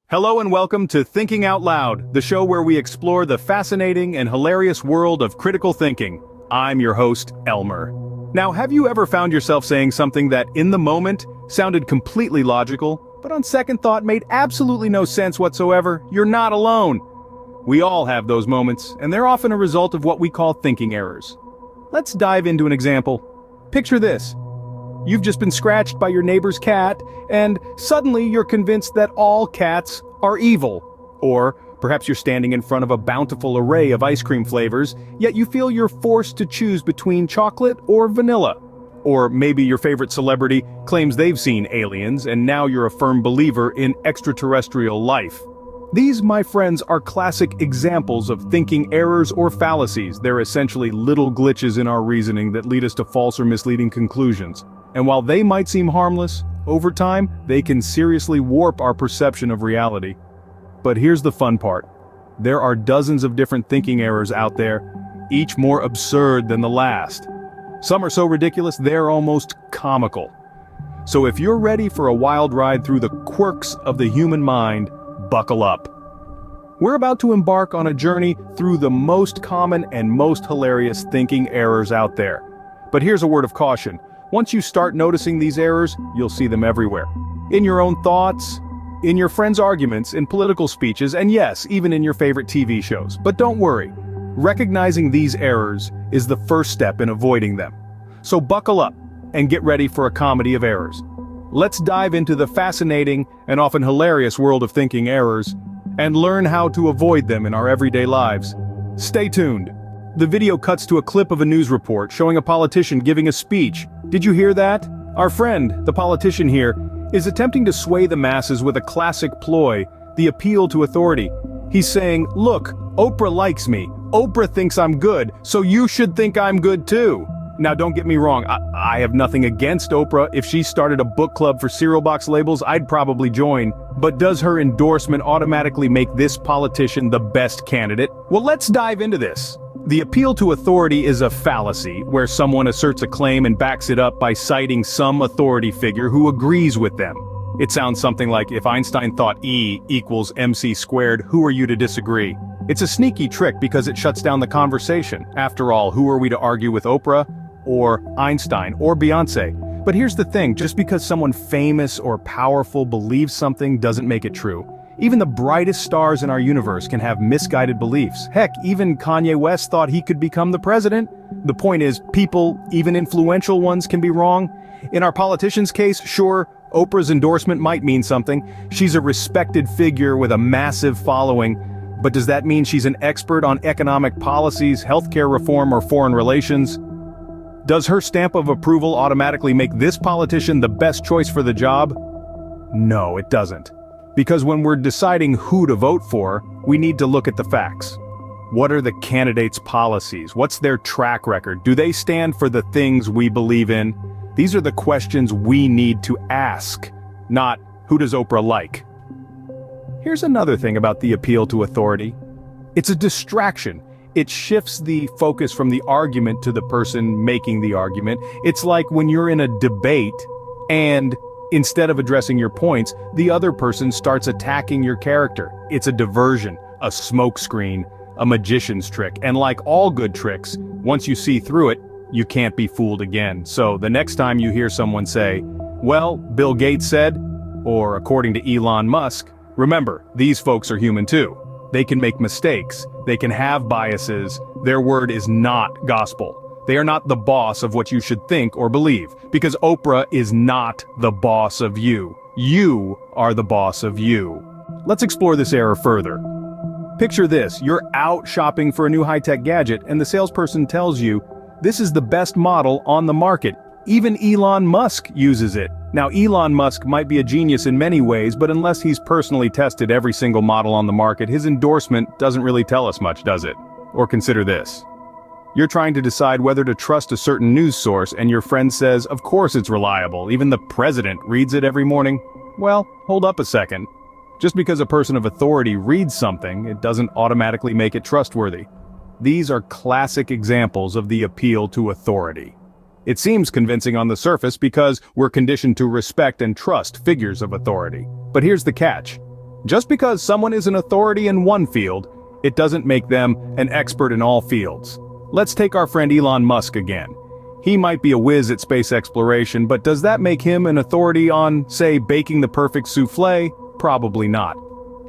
Hello and welcome to Thinking Out Loud, the show where we explore the fascinating and hilarious world of critical thinking. I'm your host, Elmer. Now, have you ever found yourself saying something that, in the moment, sounded completely logical, but on second thought made absolutely no sense whatsoever? You're not alone. We all have those moments, and they're often a result of what we call thinking errors. Let's dive into an example. Picture this. You've just been scratched by your neighbor's cat, and suddenly you're convinced that all cats are evil. Or perhaps you're standing in front of a bountiful array of ice cream flavors, yet you feel you're forced to choose between chocolate or vanilla. Or maybe your favorite celebrity claims they've seen aliens, and now you're a firm believer in extraterrestrial life. These, my friends, are classic examples of thinking errors or fallacies. They're essentially little glitches in our reasoning that lead us to false or misleading conclusions. And while they might seem harmless, over time, they can seriously warp our perception of reality. But here's the fun part. There are dozens of different thinking errors out there, each more absurd than the last. Some are so ridiculous they're almost comical. So if you're ready for a wild ride through the quirks of the human mind, buckle up. We're about to embark on a journey through the most common and most hilarious thinking errors out there. But here's a word of caution. Once you start noticing these errors, you'll see them everywhere. In your own thoughts, in your friends' arguments, in political speeches, and yes, even in your favorite TV shows. But don't worry, recognizing these errors is the first step in avoiding them. So buckle up and get ready for a comedy of errors. Let's dive into the fascinating and often hilarious world of thinking errors and learn how to avoid them in our everyday lives. Stay tuned. The video cuts to a clip of a news report showing a politician giving a speech. Did you hear that? Our friend, the politician here, is attempting to sway the masses with a classic ploy, the appeal to authority. He's saying, look, Oprah likes me. Oprah thinks I'm good, so you should think I'm good too. Now don't get me wrong, I have nothing against Oprah. If she started a book club for cereal box labels, I'd probably join. But does her endorsement automatically make this politician the best candidate? Well, let's dive into this. The appeal to authority is a fallacy, where someone asserts a claim and backs it up by citing some authority figure who agrees with them. It sounds something like, if Einstein thought E equals mc squared, who are you to disagree? It's a sneaky trick because it shuts down the conversation. After all, who are we to argue with Oprah? Or Einstein, or Beyonce? But here's the thing, just because someone famous or powerful believes something doesn't make it true. Even the brightest stars in our universe can have misguided beliefs. Heck, even Kanye West thought he could become the president. The point is, people, even influential ones, can be wrong. In our politician's case, sure, Oprah's endorsement might mean something. She's a respected figure with a massive following. But does that mean she's an expert on economic policies, healthcare reform, or foreign relations? Does her stamp of approval automatically make this politician the best choice for the job? No, it doesn't. Because when we're deciding who to vote for, we need to look at the facts. What are the candidates' policies? What's their track record? Do they stand for the things we believe in? These are the questions we need to ask, not who does Oprah like? Here's another thing about the appeal to authority. It's a distraction. It shifts the focus from the argument to the person making the argument. It's like when you're in a debate and instead of addressing your points, the other person starts attacking your character. It's a diversion, a smokescreen, a magician's trick. And like all good tricks, once you see through it, you can't be fooled again. So the next time you hear someone say, well, Bill Gates said, or according to Elon Musk, remember, these folks are human too. They can make mistakes. They can have biases. Their word is not gospel. They are not the boss of what you should think or believe, because Oprah is not the boss of you. You are the boss of you. Let's explore this error further. Picture this, you're out shopping for a new high-tech gadget and the salesperson tells you, this is the best model on the market. Even Elon Musk uses it. Now, Elon Musk might be a genius in many ways, but unless he's personally tested every single model on the market, his endorsement doesn't really tell us much, does it? Or consider this. You're trying to decide whether to trust a certain news source and your friend says, of course it's reliable, even the president reads it every morning. Well, hold up a second. Just because a person of authority reads something, it doesn't automatically make it trustworthy. These are classic examples of the appeal to authority. It seems convincing on the surface because we're conditioned to respect and trust figures of authority. But here's the catch. Just because someone is an authority in one field, it doesn't make them an expert in all fields. Let's take our friend Elon Musk again. He might be a whiz at space exploration, but does that make him an authority on, say, baking the perfect souffle? Probably not.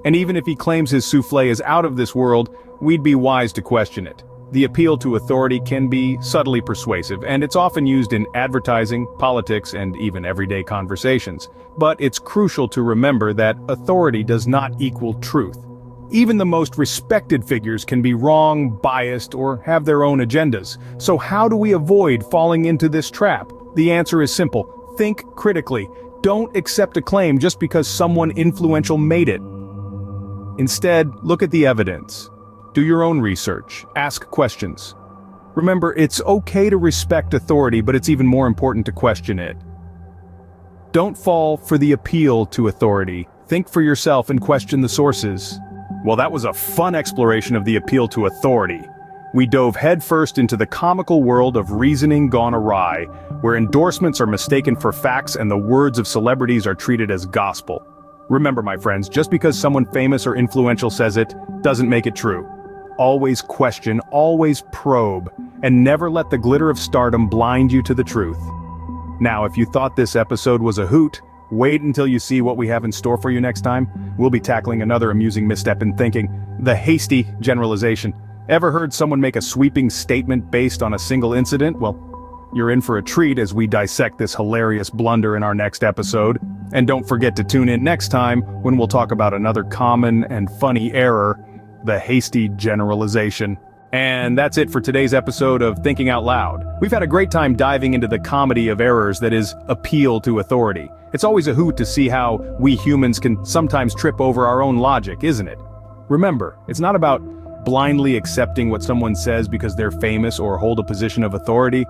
And even if he claims his souffle is out of this world, we'd be wise to question it. The appeal to authority can be subtly persuasive, and it's often used in advertising, politics, and even everyday conversations. But it's crucial to remember that authority does not equal truth. Even the most respected figures can be wrong, biased, or have their own agendas. So how do we avoid falling into this trap? The answer is simple. Think critically. Don't accept a claim just because someone influential made it. Instead, look at the evidence. Do your own research. Ask questions. Remember, it's okay to respect authority, but it's even more important to question it. Don't fall for the appeal to authority. Think for yourself and question the sources. Well, that was a fun exploration of the appeal to authority. We dove headfirst into the comical world of reasoning gone awry, where endorsements are mistaken for facts and the words of celebrities are treated as gospel. Remember, my friends, just because someone famous or influential says it, doesn't make it true. Always question, always probe, and never let the glitter of stardom blind you to the truth. Now, if you thought this episode was a hoot, wait until you see what we have in store for you next time. We'll be tackling another amusing misstep in thinking, the hasty generalization. Ever heard someone make a sweeping statement based on a single incident? Well, you're in for a treat as we dissect this hilarious blunder in our next episode. And don't forget to tune in next time when we'll talk about another common and funny error, the hasty generalization. And that's it for today's episode of Thinking Out Loud. We've had a great time diving into the comedy of errors that is appeal to authority. It's always a hoot to see how we humans can sometimes trip over our own logic, isn't it? Remember, it's not about blindly accepting what someone says because they're famous or hold a position of authority.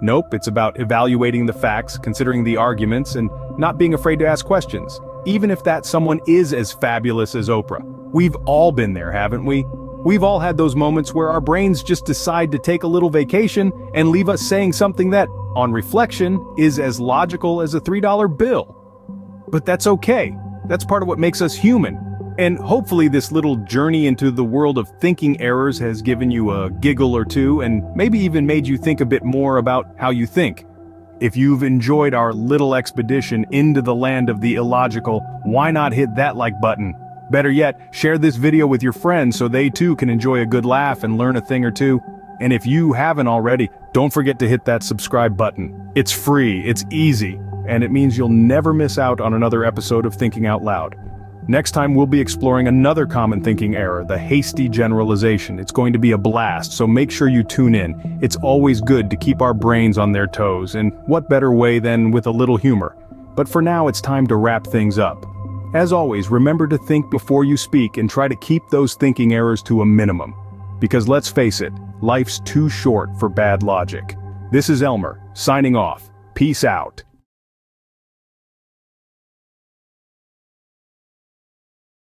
Nope, it's about evaluating the facts, considering the arguments, and not being afraid to ask questions, even if that someone is as fabulous as Oprah. We've all been there, haven't we? We've all had those moments where our brains just decide to take a little vacation and leave us saying something that, on reflection, is as logical as a $3 bill. But that's okay. That's part of what makes us human. And hopefully this little journey into the world of thinking errors has given you a giggle or two and maybe even made you think a bit more about how you think. If you've enjoyed our little expedition into the land of the illogical, why not hit that like button? Better yet, share this video with your friends so they too can enjoy a good laugh and learn a thing or two. And if you haven't already, don't forget to hit that subscribe button. It's free, it's easy, and it means you'll never miss out on another episode of Thinking Out Loud. Next time we'll be exploring another common thinking error, the hasty generalization. It's going to be a blast, so make sure you tune in. It's always good to keep our brains on their toes, and what better way than with a little humor. But for now it's time to wrap things up. As always, remember to think before you speak and try to keep those thinking errors to a minimum. Because let's face it, life's too short for bad logic. This is Elmer, signing off. Peace out.